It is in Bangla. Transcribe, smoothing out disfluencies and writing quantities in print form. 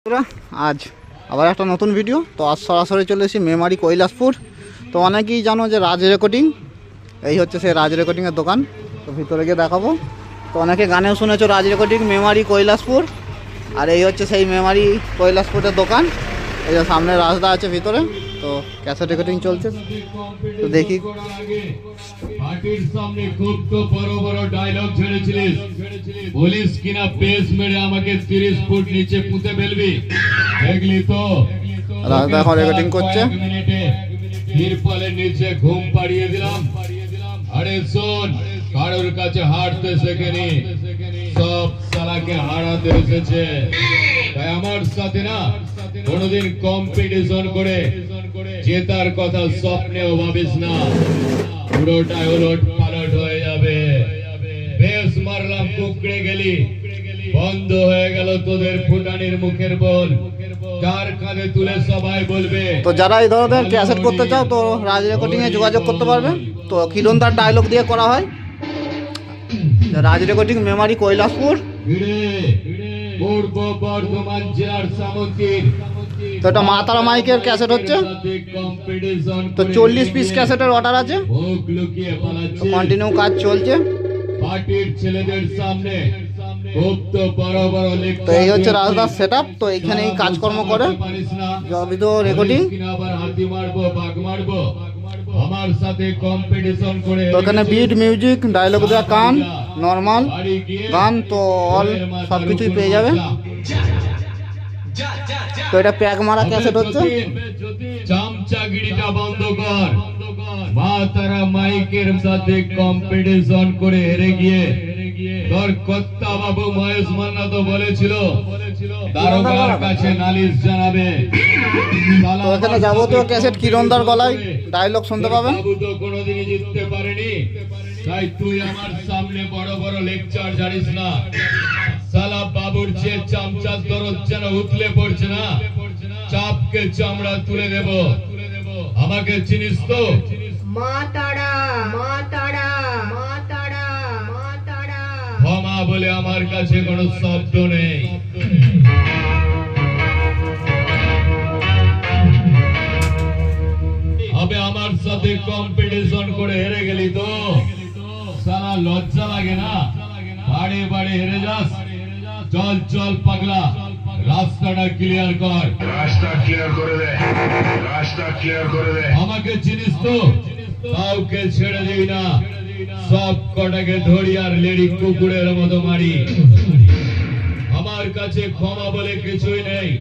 आज আবার একটা নতুন ভিডিও। তো আজ সরাসরি চলে এসেছি মেমারি কৈলাসপুর। তো অনেকেই জানো যে রাজ রেকর্ডিং, এই হচ্ছে সেই রাজ রেকর্ডিংয়ের দোকান। তো ভিতরে গিয়ে দেখাবো। তো অনেকে গানেও শুনেছো রাজ রেকর্ডিং মেমারি কৈলাসপুর, আর এই হচ্ছে সেই মেমারি কৈলাসপুরের দোকান। এই যে সামনে রাজদা আছে ভিতরে, তো ক্যাসেট রেকর্ডিং চলছে। তো দেখি পার্টির সামনে খুব তো বড় বড় ডায়লগ ছেড়েছিলিস, বলিস কিনা পেস মেরে আমাকে 30 ফুট নিচে পুঁতে ফেলবি। দেখলি তো রাজদা এখন রেকর্ডিং করছে। তিরপলের নিচে ঘুম পাড়িয়ে দিলাম। আরে শোন, কারোর কাছে হারতে শেখেনি, সব শালাকে হারাতে এসেছে। তাই আমার সাথে না কোনোদিন কম্পিটিশন করে জেতার কথা স্বপ্নেও ভাবিস না, পুরোটাই ওলট পালট হয়ে যাবে। বেশ মারলাম, কুকড়ে গেলি, বন্ধ হয়ে গেল তোদের ফুটানির মুখের বল। যার কাঁধে তুলে সবাই বলবে। তো যারা এই ধরনের ক্যাসেট করতে চাও তো রাজ রেকর্ডিংয়ে যোগাযোগ করতে পারবে। তো কিরণদার ডায়লগ দিয়ে করা হয়। রাজ রেকর্ডিং মেমারি কৈলাসপুর। পূর্ব বর্ধমান জেলার সামন্তীর। তো এটা মা তারা মাইকের ক্যাসেট হচ্ছে। তো 40 পিস ক্যাসেটের অর্ডার আছে, কন্টিনিউ কাজ চলছে। পার্টির ছেলেদের সামনে খুব তো বড় বড় লেখা। তো এই হচ্ছে রাজদাস সেটআপ। তো এইখানে এই কাজকর্ম করে ভিডিও রেকর্ডিং। আবার হাতি মারবো, বাঘ মারবো, আমার সাথে কম্পিটিশন করে। তো এখানে বিট মিউজিক, ডায়লগ দেওয়া গান, নর্মাল গান, তো অল সব কিছুই পেয়ে যাবে। তো এটা প্যাক মারা ক্যাসেট হচ্ছে। চামচাগিরিটা বন্ধ কর। মা তারা মাইকের সাথে কম্পিটিশন করে হেরে গিয়ে তোর কর্তা বাবু মহেশ মান্না তো বলেছিল দারোগার কাছে নালিশ জানাবে। তো এখানে যাবতীয় ক্যাসেট কিরণদার গলায় ডায়লগ শুনতে পাবেন। বাবু তো কোনোদিনই জিততে পারেনি, তাই তুই আমার সামনে বড় বড় লেকচার জানিস না। সালা বাবুর চেয়ে চামচার দরদ যেন উতলে পড়ছে না, চাপকে চামড়া তুলে দেব। আমাকে চিনিস তো? মা তারা, মা তারা, মা তারা, মা তারা। ক্ষমা বলে আমার কাছে কোনো শব্দ নেই। আবে আমার সাথে কম্পিটিশন করে হেরে গেলি তো সালা লজ্জা লাগে না? বাড়ে বাড়ে হেরে যাস। চল চল পাগলা, রাস্তাটা ক্লিয়ার কর। রাস্তা ক্লিয়ার করে দে, রাস্তা ক্লিয়ার করে দে। আমাকে চিনিস তো? কাউকে ছেড়ে দিই না, সব কটাকে ধরি আর লেডি কুকুরের মতো মারি। আমার কাছে ক্ষমা বলে কিছুই নেই।